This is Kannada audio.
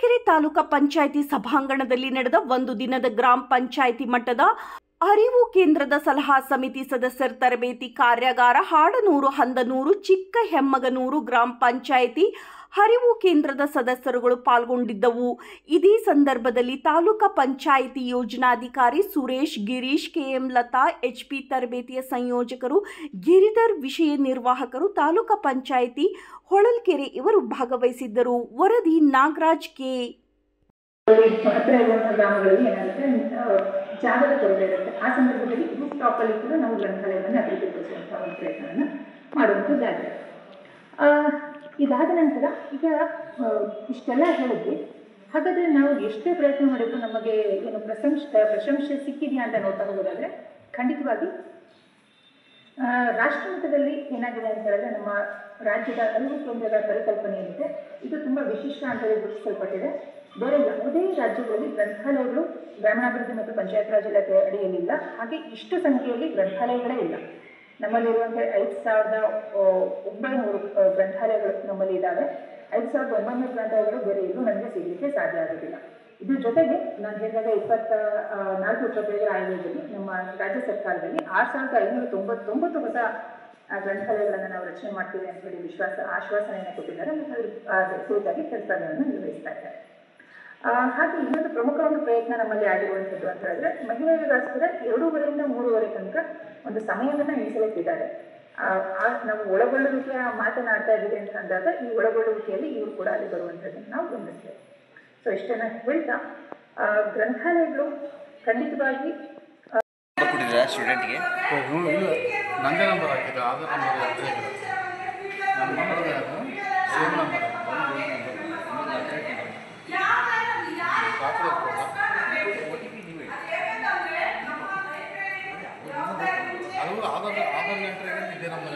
ಹೊಳಲ್ಕೆರೆ ತಾಲೂಕಾ ಪಂಚಾಯಿತಿ ಸಭಾಂಗಣದಲ್ಲಿ ನಡೆದ ಒಂದು ದಿನದ ಗ್ರಾಮ ಪಂಚಾಯಿತಿ ಮಟ್ಟದ ಅರಿವು ಕೇಂದ್ರದ ಸಲಹಾ ಸಮಿತಿ ಸದಸ್ಯರ ತರಬೇತಿ ಕಾರ್ಯಾಗಾರ ಹಾಡನೂರು ಹಂದನೂರು ಚಿಕ್ಕ ಹೆಮ್ಮಗನೂರು ಗ್ರಾಮ ಪಂಚಾಯಿತಿ ಅರಿವು ಕೇಂದ್ರದ ಸದಸ್ಯರುಗಳು ಪಾಲ್ಗೊಂಡಿದ್ದವು. ಇದೇ ಸಂದರ್ಭದಲ್ಲಿ ತಾಲೂಕಾ ಪಂಚಾಯಿತಿ ಯೋಜನಾಧಿಕಾರಿ ಸುರೇಶ್, ಗಿರೀಶ್, ಕೆಎಂ ಲತಾ, ಎಚ್ಪಿ ತರಬೇತಿಯ ಸಂಯೋಜಕರು ಗಿರಿಧರ್, ವಿಷಯ ನಿರ್ವಾಹಕರು ತಾಲೂಕಾ ಪಂಚಾಯಿತಿ ಹೊಳಲ್ಕೆರೆ ಇವರು ಭಾಗವಹಿಸಿದ್ದರು. ವರದಿ ನಾಗರಾಜ್ ಕೆ. ಹತ್ತಿರ ಇರುವಂತಹ ಗ್ರಾಮಗಳಲ್ಲಿ ಏನಾಗುತ್ತೆ ಜಾಗದ ತೊಂದರೆ ಇರುತ್ತೆ. ಆ ಸಂದರ್ಭದಲ್ಲಿ ರೂಫ್ ಟಾಪಲ್ಲಿ ಕೂಡ ನಾವು ಗ್ರಂಥಾಲಯವನ್ನು ಅಭಿವೃದ್ಧಿಪಡಿಸುವಂತಹ ಒಂದು ಪ್ರಯತ್ನವನ್ನು ಮಾಡುವಂಥದ್ದಾಗಿದೆ. ಇದಾದ ನಂತರ ಈಗ ಇಷ್ಟೆಲ್ಲ ಹೇಳಿದ್ವಿ. ಹಾಗಾದರೆ ನಾವು ಎಷ್ಟೇ ಪ್ರಯತ್ನ ಮಾಡಿದ್ರು ನಮಗೆ ಏನು ಪ್ರಶಂಸೆ ಸಿಕ್ಕಿದೆಯಾ ಅಂತ ನೋಡ್ತಾ ಹೋಗೋದಾದರೆ ಖಂಡಿತವಾಗಿ ರಾಷ್ಟ್ರ ಮಟ್ಟದಲ್ಲಿ ಏನಾಗಿದೆ ಅಂತ ಹೇಳಿದ್ರೆ ನಮ್ಮ ರಾಜ್ಯದ ಅರಿವು ಕೇಂದ್ರಗಳ ಪರಿಕಲ್ಪನೆ ಏನಿದೆ ಇದು ತುಂಬ ವಿಶಿಷ್ಟ ಅಂತ ಗುರುತಿಸಲ್ಪಟ್ಟಿದೆ. ಬೇರೆ ಯಾವುದೇ ರಾಜ್ಯಗಳಲ್ಲಿ ಗ್ರಂಥಾಲಯಗಳು ಗ್ರಾಮೀಣಾಭಿವೃದ್ಧಿ ಮತ್ತು ಪಂಚಾಯತ್ ರಾಜ್ ಇಲಾಖೆ ಅಡಿಯಲ್ಲಿಲ್ಲ. ಹಾಗೆ ಇಷ್ಟು ಸಂಖ್ಯೆಯಲ್ಲಿ ಗ್ರಂಥಾಲಯಗಳೇ ಇಲ್ಲ. ನಮ್ಮಲ್ಲಿರುವಂಥ 5,900 ಗ್ರಂಥಾಲಯಗಳು ನಮ್ಮಲ್ಲಿ ಇದ್ದಾವೆ. 5,900 ಗ್ರಂಥಾಲಯಗಳು ಬೇರೆ ಎಲ್ಲೂ ನಮಗೆ ಸಿಗಲಿಕ್ಕೆ ಸಾಧ್ಯ ಆಗೋದಿಲ್ಲ. ಇದ್ರ ಜೊತೆಗೆ ನಾನು ಹೇಳಿದಾಗ 24-25 ಆಯೋಗದಲ್ಲಿ ನಮ್ಮ ರಾಜ್ಯ ಸರ್ಕಾರದಲ್ಲಿ 6,599 ಹೊಸ ಗ್ರಂಥಾಲಯಗಳನ್ನು ನಾವು ರಚನೆ ಮಾಡ್ತೀವಿ ಅಂತ ಹೇಳಿ ಆಶ್ವಾಸನೆಯನ್ನು ಕೊಟ್ಟಿದ್ದಾರೆ ಮತ್ತು ಅದ್ರ ಕುರಿತಾಗಿ ಕೆಲಸಗಳನ್ನು ನಿರ್ವಹಿಸ್ತಾ ಇದ್ದಾರೆ. ಹಾಗೆ ಇನ್ನೊಂದು ಪ್ರಮುಖ ಒಂದು ಪ್ರಯತ್ನ ನಮ್ಮಲ್ಲಿ ಆಗಿರುವಂಥದ್ದು ಅಂತ ಹೇಳಿದ್ರೆ ಮಹಿಳೆಯರಿಗೋಸ್ಕರ 2:30 ಇಂದ 3:30 ತನಕ ಒಂದು ಸಮಯವನ್ನು ಮೀಸಲಿಟ್ಟಿದ್ದಾರೆ. ನಾವು ಒಳಗೊಳ್ಳುವಿಕೆಯ ಮಾತನಾಡ್ತಾ ಇದ್ದೀವಿ ಅಂತ ಅಂದಾಗ ಈ ಒಳಗೊಳ್ಳುವಿಕೆಯಲ್ಲಿ ಇವರು ಕೂಡ ಅಲ್ಲಿ ಬರುವಂಥದ್ದನ್ನು ನಾವು ಗಮನಿಸ್ತೇವೆ. ಸೊ ಇಷ್ಟನ್ನು ಹೇಳ್ತಾ ಗ್ರಂಥಾಲಯಗಳು ಖಂಡಿತವಾಗಿ ಸ್ಟೂಡೆಂಟ್ಗೆ ನಂದೇ ನಂಬರ್ ಹಾಕಿದೆ, ಆಧಾರ್ ನಂಬರ್ ನನ್ನ ಮಕ್ಕಳದೇ ಸೇಮ್ ನಂಬರ್ ಆಧಾರ್ ನಂತರ ಇದೇ ನಂಬರ್